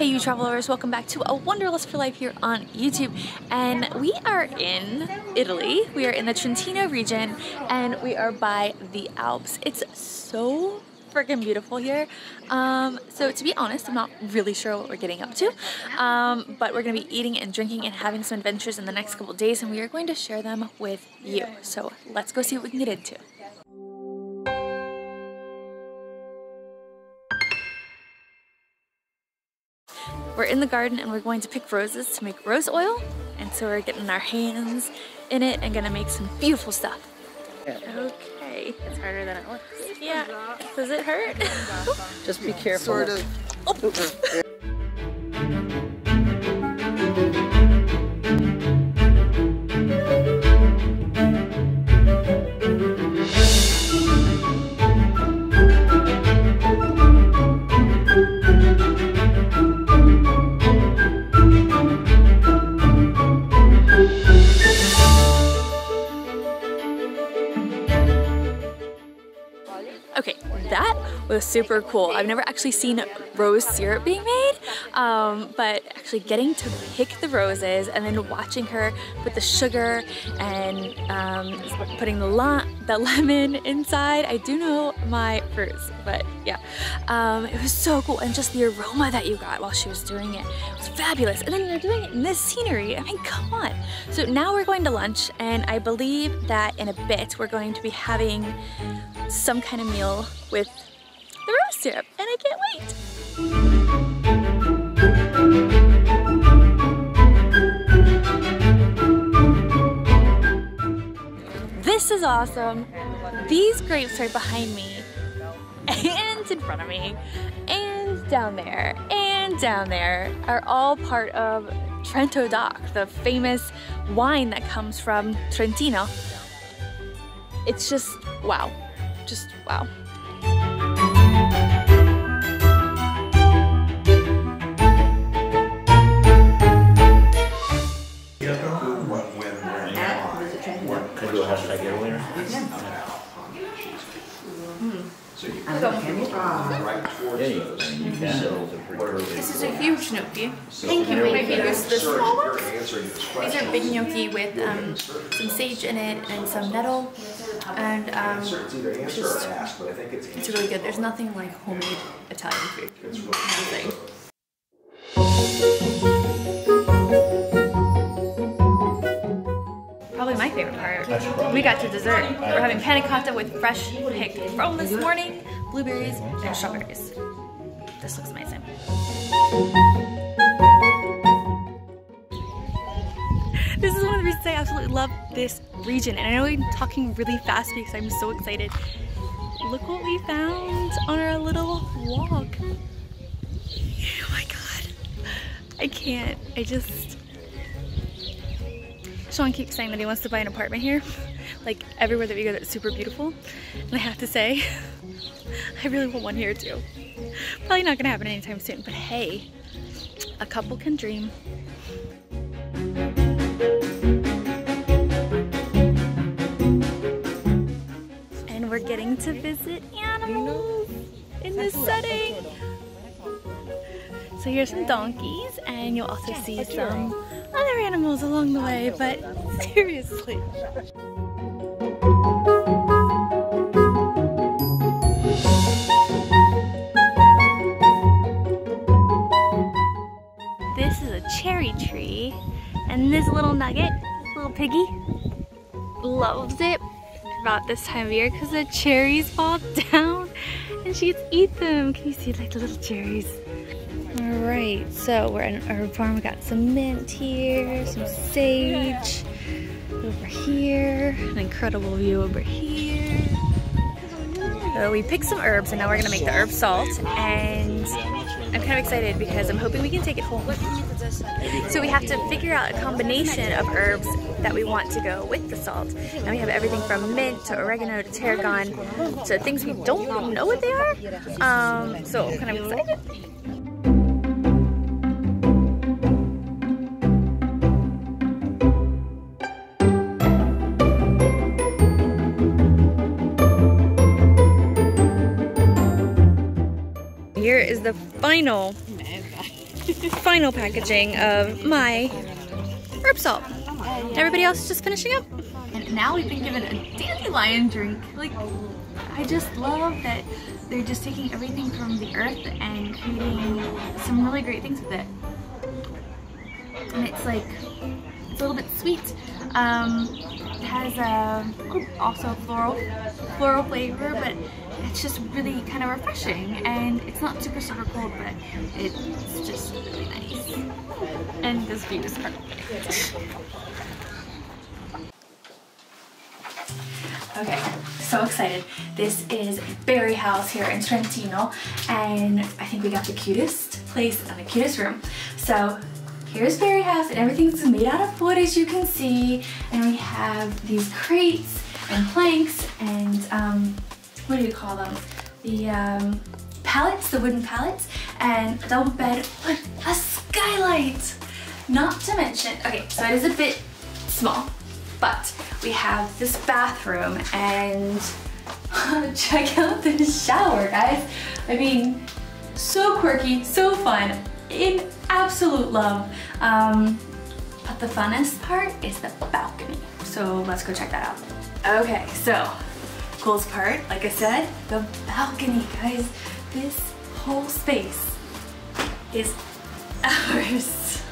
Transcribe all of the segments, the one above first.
Hey you travelers, welcome back to A Wanderlust for Life here on YouTube. And we are in Italy. We are in the Trentino region and we are by the Alps. It's so freaking beautiful here. So to be honest, I'm not really sure what we're getting up to, but we're gonna be eating and drinking and having some adventures in the next couple days, and we are going to share them with you. So let's go see what we can get into. We're in the garden and we're going to pick roses to make rose oil, and so we're getting our hands in it and gonna make some beautiful stuff. Okay. It's harder than it looks. Yeah. Does it hurt? Just be careful. Sort of. Oh. Okay, that was super cool. I've never actually seen rose syrup being made, but actually getting to pick the roses and then watching her put the sugar and putting the lemon inside. I do know my fruits, but yeah, it was so cool, and just the aroma that you got while she was doing it was fabulous. And then you're doing it in this scenery. I mean, come on. So now we're going to lunch, and I believe that in a bit we're going to be having some kind of meal with the rose syrup, and I can't wait. This is awesome. These grapes right behind me and in front of me and down there are all part of Trento DOC, the famous wine that comes from Trentino. It's just wow. Just wow. This is a huge gnocchi. Thank you. Right here is the small ones. These are big gnocchi with some sage in it and some nettle, and it's really good. There's nothing like homemade Italian food. Nothing. Probably my favorite part. We got to dessert. We're having panna cotta with fresh picked from this morning, blueberries and strawberries. This looks amazing. This is one of the reasons I absolutely love this region, and I know I'm talking really fast because I'm so excited. Look what we found on our little walk. Oh my god. I can't. Sean keeps saying that he wants to buy an apartment here. Like everywhere that we go that's super beautiful. And I have to say, I really want one here too. Probably not gonna happen anytime soon, but hey, a couple can dream. And we're getting to visit animals in this setting. So here's some donkeys, and you'll also see some other animals along the way, but seriously. This is a cherry tree, and this little nugget, little piggy, loves it about this time of year because the cherries fall down and she gets to eat them. Can you see like the little cherries? Alright, so we're in an herb farm. We got some mint here, some sage over here, an incredible view over here. So we picked some herbs and now we're gonna make the herb salt, and I'm kind of excited because I'm hoping we can take it home. So we have to figure out a combination of herbs that we want to go with the salt. And we have everything from mint to oregano to tarragon, so things we don't really know what they are. So I'm kind of excited. Here is the final final packaging of my herb salt. Everybody else is just finishing up. And now we've been given a dandelion drink. Like, I just love that they're just taking everything from the earth and creating some really great things with it. And it's like, it's a little bit sweet. It has also floral flavor, but it's just really kind of refreshing, and it's not super cold, but it's just really nice. And this view is perfect. Okay, so excited. This is Berry House here in Trentino, and I think we got the cutest place and the cutest room. So here's Berry House, and everything's made out of wood, as you can see, and we have these crates and planks and what do you call them? The pallets, the wooden pallets, and a double bed with a skylight. Not to mention, okay, so it is a bit small, but we have this bathroom, and check out the shower, guys. I mean, so quirky, so fun, in absolute love. But the funnest part is the balcony. So let's go check that out. Okay, so coolest part, like I said, the balcony, guys. This whole space is ours.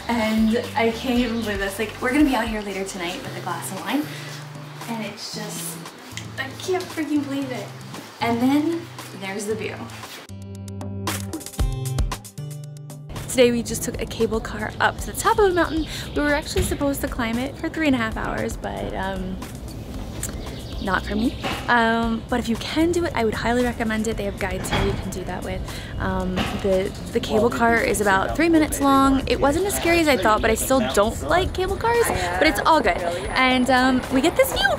And I can't even believe this. Like, we're gonna be out here later tonight with a glass of wine, and it's just, I can't freaking believe it. And then there's the view. Today we just took a cable car up to the top of a mountain. We were actually supposed to climb it for 3.5 hours, but not for me. But if you can do it, I would highly recommend it. They have guides here you can do that with. The cable car is about 3 minutes long. It wasn't as scary as I thought, but I still don't like cable cars, but it's all good. And we get this view.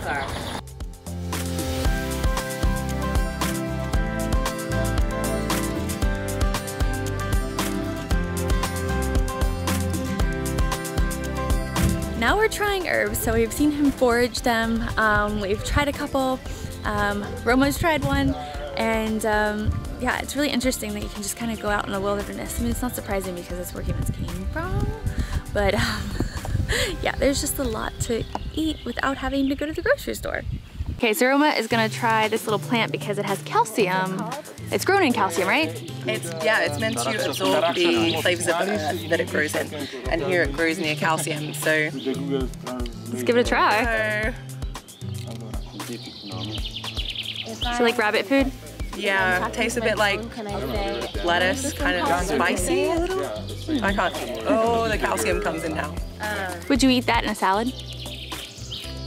Now we're trying herbs, so we've seen him forage them. We've tried a couple. Roma's tried one, and yeah, it's really interesting that you can just kind of go out in the wilderness. I mean, it's not surprising because it's where humans came from, but yeah, there's just a lot to eat without having to go to the grocery store. Okay, so Roma is gonna try this little plant because it has calcium. It's grown in calcium, right? It's meant to absorb the flavors of the earth that it grows in. And here it grows near calcium, so let's give it a try. So like rabbit food? Yeah, it tastes a bit like lettuce, kind of spicy a little. I can't, oh, the calcium comes in now. Would you eat that in a salad?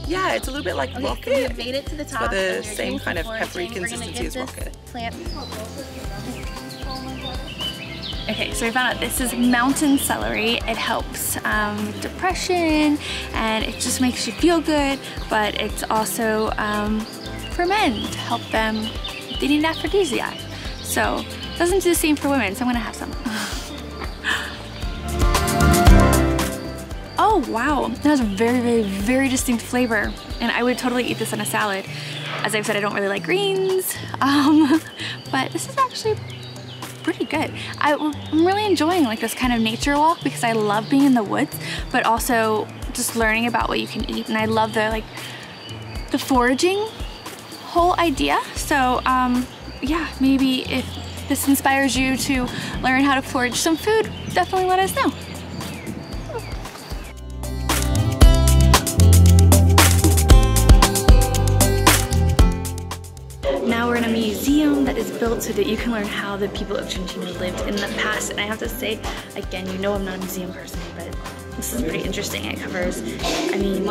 Yeah, it's a little bit like rocket. Made it to the top, but the same kind of peppery consistency as rocket. Okay, so we found out this is mountain celery. It helps with depression, and it just makes you feel good, but it's also for men to help them if they need an aphrodisiac. So it doesn't do the same for women, so I'm gonna have some. Oh wow, that has a very distinct flavor, and I would totally eat this in a salad. As I've said, I don't really like greens, but this is actually pretty good. I'm really enjoying like this kind of nature walk because I love being in the woods, but also just learning about what you can eat, and I love the foraging whole idea. So yeah, maybe if this inspires you to learn how to forage some food, definitely let us know. Now we're in a museum that is built so that you can learn how the people of Trentino lived in the past. And I have to say, again, you know I'm not a museum person, but this is pretty interesting. It covers, I mean,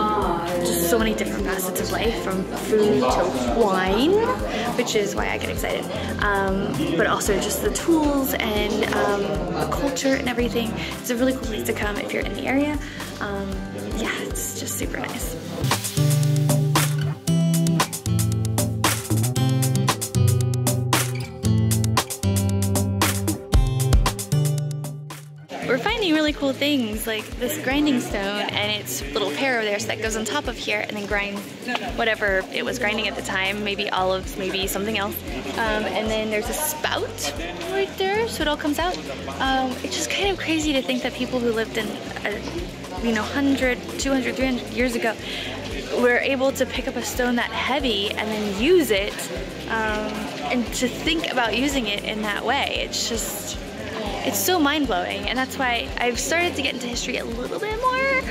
just so many different facets of life, from food to wine, which is why I get excited. But also just the tools and the culture and everything. It's a really cool place to come if you're in the area. Yeah, it's just super nice. we're finding really cool things like this grinding stone and its little pair over there, so that goes on top of here and then grinds whatever it was grinding at the time, maybe olives, maybe something else. And then there's a spout right there, so it all comes out. It's just kind of crazy to think that people who lived in, 100, 200, 300 years ago were able to pick up a stone that heavy and then use it, and to think about using it in that way. It's just, it's so mind-blowing, and that's why I've started to get into history a little bit more,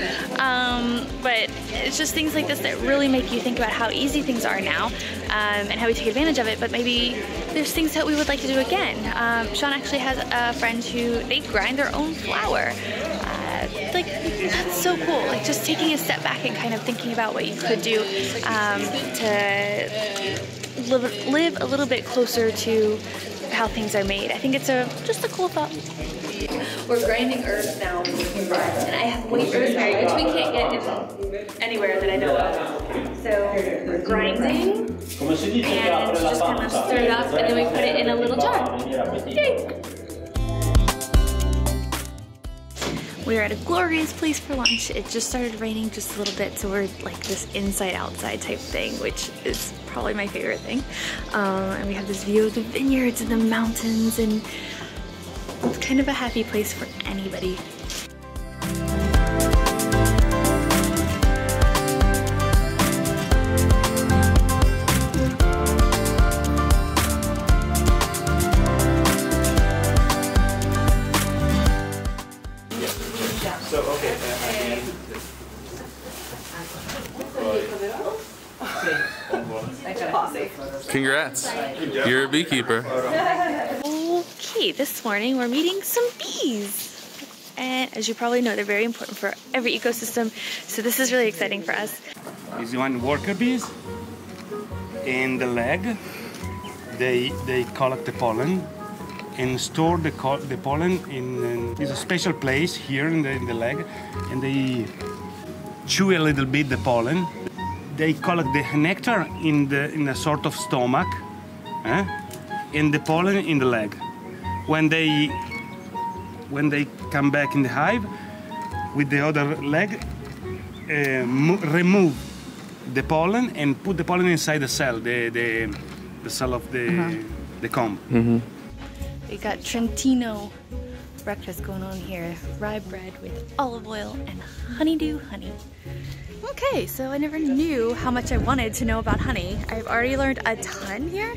but it's just things like this that really make you think about how easy things are now, and how we take advantage of it, but maybe there's things that we would like to do again. Sean actually has a friend who, they grind their own flour. Like, that's so cool, like just taking a step back and kind of thinking about what you could do to live a little bit closer to how things are made. I think it's just a cool thought. We're grinding herbs now, and I have white rosemary, which we can't get anywhere that I know of. So we're grinding, and just kind of stir it up, and then we put it in a little jar. Yay! We're at a glorious place for lunch. It just started raining just a little bit, so we're like this inside-outside type thing, which is probably my favorite thing. And we have this view of the vineyards and the mountains, and it's kind of a happy place for anybody. So, okay, Congrats, you're a beekeeper. Okay, this morning we're meeting some bees. And as you probably know, they're very important for every ecosystem, so this is really exciting for us. This one worker bees. In the leg, they collect the pollen and store the pollen in a special place here in the leg, and they chew a little bit the pollen. They collect the nectar in a sort of stomach, and the pollen in the leg. When they come back in the hive, with the other leg, remove the pollen and put the pollen inside the cell, the cell of the comb. Mm-hmm. We got Trentino breakfast going on here. Rye bread with olive oil and honeydew honey. Okay, so I never knew how much I wanted to know about honey. I've already learned a ton here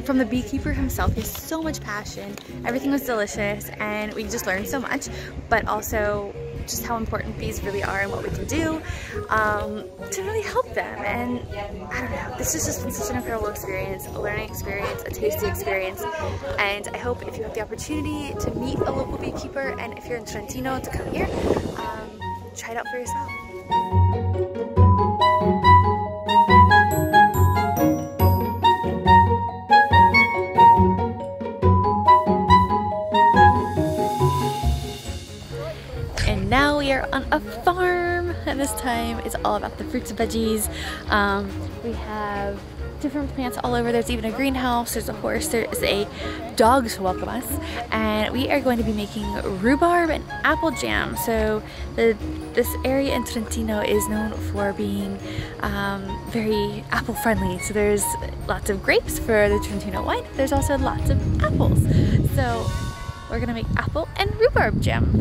from the beekeeper himself. He has so much passion. Everything was delicious, and we just learned so much, but also just how important bees really are and what we can do to really help them. And I don't know, this has just been such an incredible experience, a learning experience, a tasty experience, and I hope if you have the opportunity to meet a local beekeeper, and if you're in Trentino, to come here, try it out for yourself. And now we are on a farm, and this time it's all about the fruits and veggies. We have different plants all over. There's even a greenhouse, there's a horse, there is a dog to welcome us, and we are going to be making rhubarb and apple jam. So this area in Trentino is known for being very apple friendly. So there's lots of grapes for the Trentino wine. There's also lots of apples. So we're gonna make apple and rhubarb jam.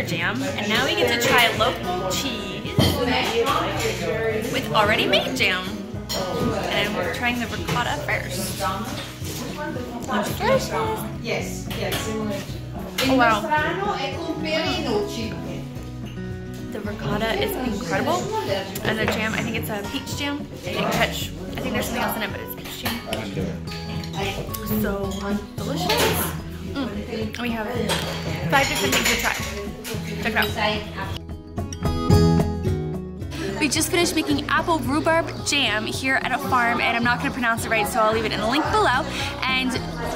Jam, and now we get to try local cheese with already made jam. And we're trying the ricotta first. Yes, yes. Oh wow. The ricotta is incredible. And the jam, I think it's a peach jam. I think there's something else in it, but it's peach jam. So delicious. We have 5 different things to try. Check it out. We just finished making apple rhubarb jam here at a farm, and I'm not going to pronounce it right, so I'll leave it in the link below. And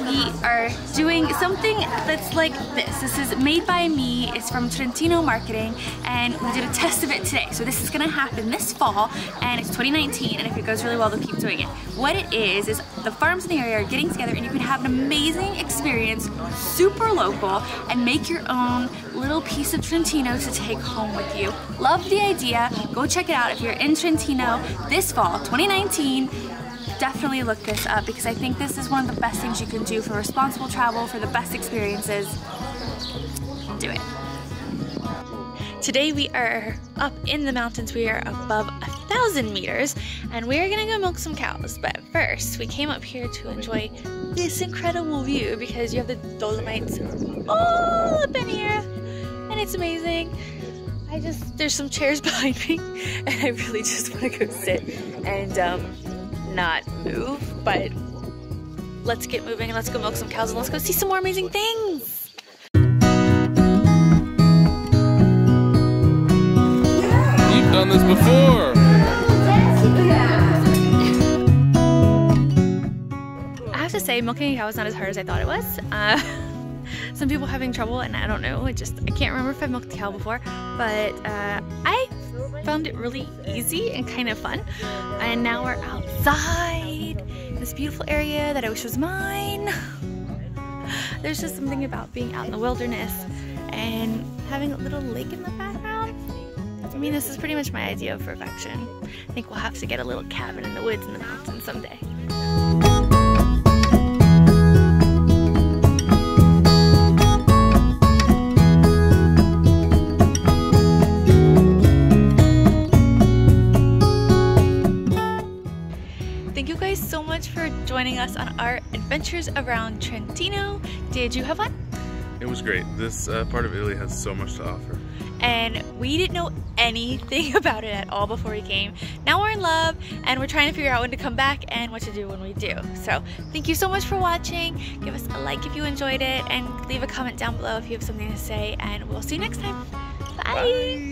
we are doing something that's like this. This is made by me. It's from Trentino Marketing, and we did a test of it today. So this is going to happen this fall, and it's 2019, and if it goes really well, they'll keep doing it. What it is the farms in the area are getting together, and you can have an amazing experience, super local, and make your own little piece of Trentino to take home with you. Love the idea. Go check it out if you're in Trentino this fall, 2019. Definitely look this up because I think this is one of the best things you can do for responsible travel, for the best experiences. Do it. Today we are up in the mountains. We are above 1,000 meters and we are gonna go milk some cows. But first, we came up here to enjoy this incredible view because you have the Dolomites all up in here and it's amazing. There's some chairs behind me and I really just wanna go sit and not move, but let's get moving and let's go milk some cows and let's go see some more amazing things. You've done this before. I have to say, milking a cow is not as hard as I thought it was. Some people are having trouble and I don't know, I can't remember if I've milked a cow before, but I found it really easy and kind of fun. And now we're outside in this beautiful area that I wish was mine. There's just something about being out in the wilderness and having a little lake in the background. I mean, this is pretty much my idea of perfection. I think we'll have to get a little cabin in the woods in the mountains someday. Thank you guys so much for joining us on our adventures around Trentino. Did you have fun? It was great. This part of Italy has so much to offer. And we didn't know anything about it at all before we came. Now we're in love and we're trying to figure out when to come back and what to do when we do. So thank you so much for watching. Give us a like if you enjoyed it and leave a comment down below if you have something to say, and we'll see you next time. Bye.